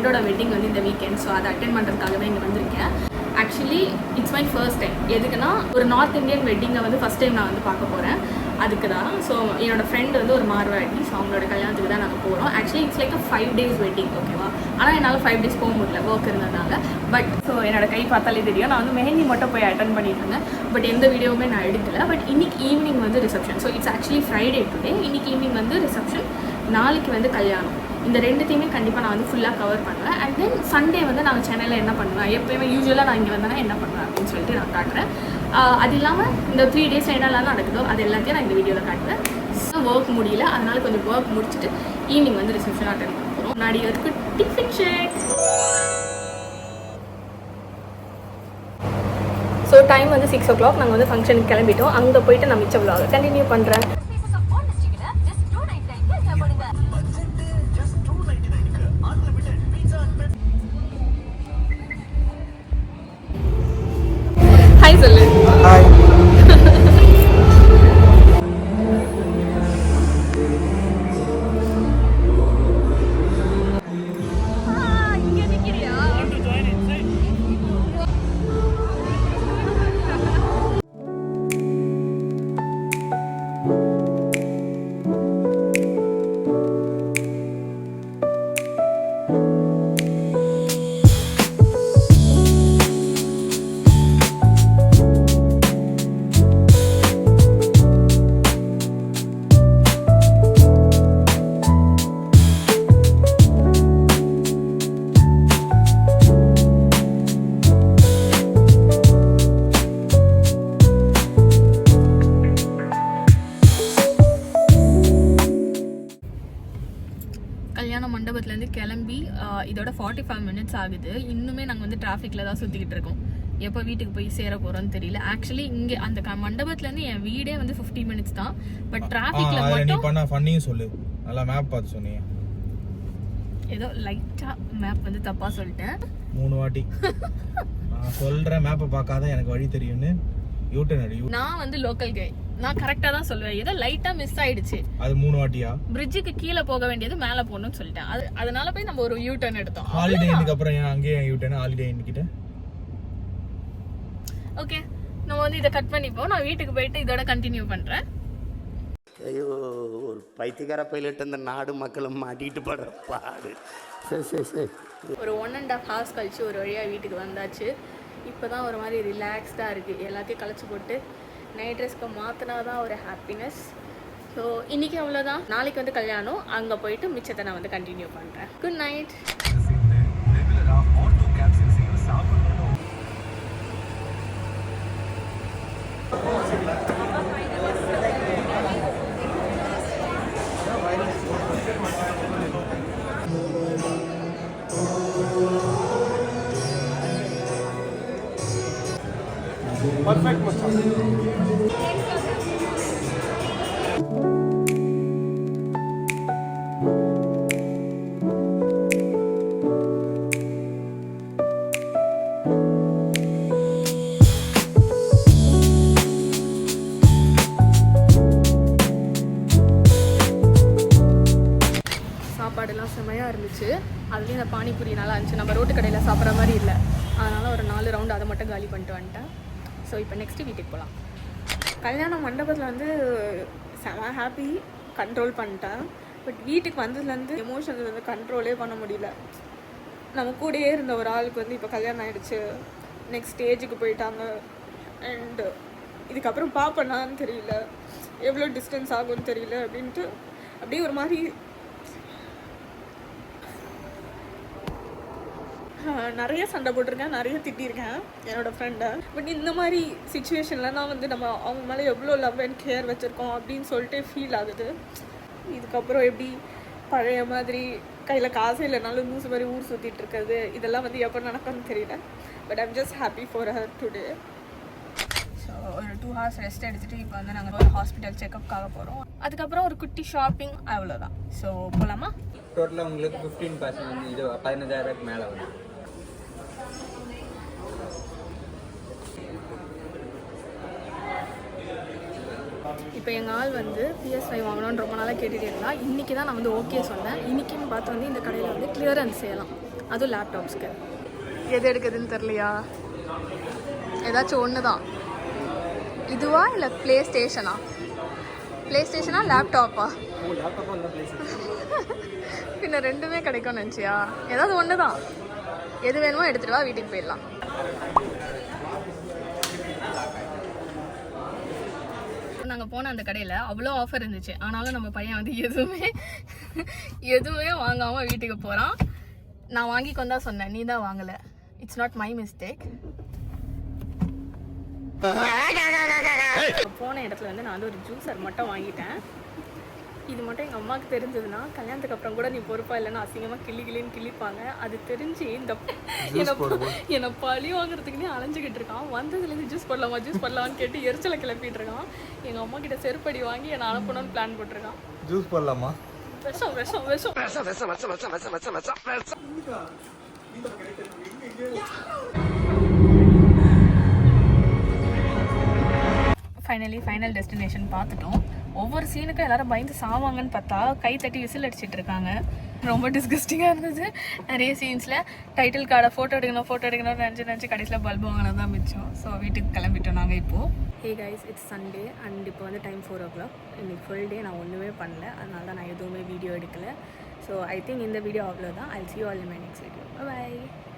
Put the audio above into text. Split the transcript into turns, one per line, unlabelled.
ஃப்ரெண்டோட வெட்டிங் வந்து இந்த வீக்கெண்ட். ஸோ அதை அட்டென்ட் பண்ணுறதுக்காகவே இங்கே வந்திருக்கேன். Actually it's my first time. எதுக்குன்னா ஒரு நார்த் இந்தியன் வெட்டிங்கை வந்து ஃபஸ்ட் டைம் நான் வந்து பார்க்க போகிறேன். அதுக்கு தான். ஸோ என்னோடய ஃப்ரெண்டு வந்து ஒரு மார்வாடி. ஸோ அவங்களோட கல்யாணத்துக்கு தான் நாங்கள் போகிறோம். Actually it's like 5 days wedding, ஓகேவா? ஆனால் என்னால் 5 days போக முடியல, ஒர்க் இருந்ததுனால. பட் ஸோ என்னோட கை பார்த்தாலே தெரியும், நான் வந்து மெஹந்தி மட்டும் போய் அட்டன் பண்ணிட்டு இருந்தேன். பட் எந்த வீடியோவுமே நான் எடுக்கல. பட் இன்னைக்கு ஈவினிங் வந்து reception. So it's actually Friday today. இன்னைக்கு ஈவினிங் வந்து ரிசப்ஷன், நாளைக்கு வந்து கல்யாணம். இந்த ரெண்டுத்தையுமே கண்டிப்பாக நான் வந்து ஃபுல்லாக கவர் பண்ணுவேன். அண்ட் தென் சண்டே வந்து நான் சென்னையில் என்ன பண்ணுவேன், எப்போயுமே யூஸ்வலாக நான் இங்கே வந்தேன்னா என்ன பண்ணுவேன் அப்படின்னு சொல்லிட்டு நான் காட்டுறேன். அது இல்லாமல் இந்த 3 days என்னெல்லாம் நடக்குதோ அது எல்லாத்தையும் நான் இந்த வீடியோவில் காட்டுவேன். ஸோ ஒர்க் முடியல, அதனால கொஞ்சம் ஒர்க் முடிச்சுட்டு ஈவினிங் வந்து ரிசப்ஷன் அட்டெண்ட் பண்ண போகிறோம். முன்னாடி ஒரு டிஃபன் ஷேக். ஸோ டைம் வந்து 6 o'clock. நாங்கள் வந்து ஃபங்க்ஷனுக்கு கிளம்பிட்டோம். அங்கே போயிட்டு நான் மிச்ச vlog கண்டினியூ பண்ணுறேன். ஹாய் சொல்லு.
ஹாய்.
கல்யாண மண்டபத்துலேருந்து கிளம்பி இதோட 45 minutes ஆகுது. இன்னுமே நாங்கள் வந்து டிராஃபிக்கில் தான் சுற்றிக்கிட்டு இருக்கோம். எப்போ வீட்டுக்கு போய் சேர போகிறோன்னு தெரியல. ஆக்சுவலி இங்கே அந்த மண்டபத்துலேருந்து என் வீடே வந்து 50 minutes தான். பட் டிராஃபிக்கில் மட்டும்
ஃபன்னியும் சொல்லு. நல்லா மேப் பார்த்து சொன்னீங்க.
ஏதோ லைட்டாக மேப் வந்து தப்பாக சொல்லிட்டேன்
3 வாட்டி. நான் சொல்கிறேன் மேப்பை பார்க்காத எனக்கு வழி தெரியும்னு. யூட்டன் அடி.
நான் வந்து லோக்கல் கை, நான் கரெக்டா தான் சொல்லுவேன். ஏதோ லைட்டா மிஸ் ஆயிடுச்சு.
அது 3 வாட்டியா?
பிரிட்ஜுக்கு கீழே போக வேண்டியது மேல போகணும்னு சொல்லிட்டேன். அதனால போய் நம்ம ஒரு யூ டர்ன் எடுத்தோம்.
ஹாலிடே இன்னைக்கு அப்புறம் அங்கேயே யூ டர்ன். ஹாலிடே இன்னைக்கிட்ட
ஓகே, நம்ம வந்து இதை கட் பண்ணிப்போம். நான் வீட்டுக்கு போயிட்டு இதோட கண்டினியூ பண்றேன்.
ஐயோ, ஒரு பைத்தியக்கார பைலட் அந்த நாடு மக்களும் மாட்டிட்டு படுற பாடு. சரி சரி சரி.
ஒரு 1.5 hours கழிச்சு ஒரு வழியாக வீட்டுக்கு வந்தாச்சு. இப்போ தான் ஒரு மாதிரி ரிலாக்ஸ்டாக இருக்குது. எல்லாத்தையும் கழிச்சு போட்டு நைட் ட்ரெஸ்க்கு மாற்றினா தான் ஒரு ஹாப்பினஸ். ஸோ இன்றைக்கி அவ்வளோதான். நாளைக்கு வந்து கல்யாணம். அங்கே போயிட்டு மிச்சத்தை நான் வந்து கண்டினியூ பண்ணுறேன். Good night.
Perfect, Macham.
சாப்பாடுலாம் செம்மையாக இருந்துச்சு. அதுலேயும் இந்த பானிபூரி நல்லா இருந்துச்சு. நம்ம ரோட்டு கடையில் சாப்பிட்ற மாதிரி இல்லை. அதனால் ஒரு 4 ரவுண்டு அதை மட்டும் காலி பண்ணிட்டு வந்துட்டேன். ஸோ இப்போ நெக்ஸ்ட்டு வீட்டுக்கு போகலாம். கல்யாண மண்டபத்தில் வந்து செம ஹாப்பி, கண்ட்ரோல் பண்ணிட்டேன். பட் வீட்டுக்கு வந்ததுலேருந்து எமோஷன்ஸ் வந்து கண்ட்ரோலே பண்ண முடியல. நம்ம கூடயே இருந்த ஒரு ஆளுக்கு வந்து இப்போ கல்யாணம் ஆகிடுச்சு, நெக்ஸ்ட் ஸ்டேஜுக்கு போயிட்டாங்க. அண்டு இதுக்கப்புறம் பார்ப்பேனான்னு தெரியல, எவ்வளோ டிஸ்டன்ஸ் ஆகும்னு தெரியல அப்படின்ட்டு அப்படியே ஒரு மாதிரி நிறைய சண்டை போட்டிருக்கேன், நிறைய திட்டிருக்கேன் என்னோடய ஃப்ரெண்டை. பட் இந்த மாதிரி சிச்சுவேஷனில் நான் வந்து நம்ம அவங்க மேலே எவ்வளோ லவ் அண்ட் கேர் வச்சுருக்கோம் அப்படின்னு சொல்லிட்டு ஃபீல் ஆகுது. இதுக்கப்புறம் எப்படி பழைய மாதிரி கையில் காசு இல்லைனாலும் லூஸ் மாதிரி ஊர் சுற்றிட்டு இருக்கிறது, இதெல்லாம் வந்து எப்போ நடக்கும்னு தெரியல. But I'm just happy for her today. So ஒரு 2 hours ரெஸ்ட் எடுத்துகிட்டு இப்போ வந்து நாங்கள் ஒரு ஹாஸ்பிட்டல் செக்அப்காக போகிறோம். அதுக்கப்புறம் ஒரு குட்டி ஷாப்பிங், அவ்வளோதான். ஸோ போகலாமா?
டோட்டலாக உங்களுக்கு 15% இது 15,000 மேலே வரும்.
இப்போ எங்கள் ஆள் வந்து PS5 வாங்கணும்னு ரொம்ப நாளாக கேட்டுகிட்டே இருந்தா. இன்றைக்கி தான் நான் வந்து ஓகே சொன்னேன். இன்றைக்கின்னு பார்த்து வந்து இந்த கடையில் வந்து கிளியரன்ஸ் செய்யலாம். அதுவும் லேப்டாப்ஸ்க்கு. எது எடுக்குதுன்னு தெரியலையா? ஏதாச்சும் ஒன்று தான். இதுவா இல்லை ப்ளே ஸ்டேஷனா? ப்ளே ஸ்டேஷனா லேப்டாப்பா? பின்ன ரெண்டுமே கிடைக்கும்னு நினச்சியா? ஏதாவது ஒன்று தான். எது வேணுமோ எடுத்துகிட்டு வா, வீட்டுக்கு போயிடலாம். நாங்கள் போன அந்த கடையில் அவ்வளோ ஆஃபர் இருந்துச்சு. ஆனாலும் நம்ம பையன் வந்து எதுவுமே வாங்காமல் வீட்டுக்கு போகிறான். நான் வாங்கிக்கொண்டா சொன்னேன், நீ தான் வாங்கலை. It's not my mistake. போன இடத்துல வந்து நான் வந்து ஒரு ஜூஸர் மட்டும் வாங்கிட்டேன். இது மட்டும் எங்கள் அம்மாவுக்கு தெரிஞ்சதுன்னா கல்யாணத்துக்கு அப்புறம் கூட நீ பொறுப்பா இல்லைன்னா அசிங்கமாக கிள்ளின்னு கிள்ளிப்பாங்க. அது தெரிஞ்சு இந்த என்னை பழி வாங்குறதுக்குன்னே அலைஞ்சிக்கிட்டு இருக்கான். வந்ததுலேருந்து ஜூஸ் போடலாமான்னு கேட்டு எரிச்சலை கிளப்பிட்டு இருக்கான். எங்கள் அம்மா கிட்ட செருப்படி வாங்கி என்னை அனுப்பணும்னு பிளான் போட்டிருக்கான்.
ஜூஸ் போடலாமா?
விஷம் விஷம் விஷம். ஃபைனல் டெஸ்டினேஷன் பார்த்துட்டோம். ஒவ்வொரு சீனுக்கும் எல்லாரும் பயந்து சாவாங்கன்னு பார்த்தா கை தட்டி விசில் அடிச்சிட்டு இருக்காங்க. ரொம்ப டிஸ்கஸ்டிங்காக இருந்தது. நிறைய சீன்ஸில் டைட்டில் கார்டை ஃபோட்டோ எடுக்கணும்னு நினச்சி கடைசியில் பல்பு வாங்கினது தான் மிச்சம். ஸோ வீட்டுக்கு கிளம்பிட்டோம் நாங்கள் இப்போது. Hey guys, it's Sunday and இப்போ வந்து டைம் 4 o'clock. இன்னைக்கு ஃபுல் டே நான் ஒன்றுமே பண்ணல. அதனால தான் நான் எதுவுமே வீடியோ எடுக்கலை. ஸோ ஐ திங்க் இந்த வீடியோ அவ்வளோதான். I'll see you all in my next video. Bye bye.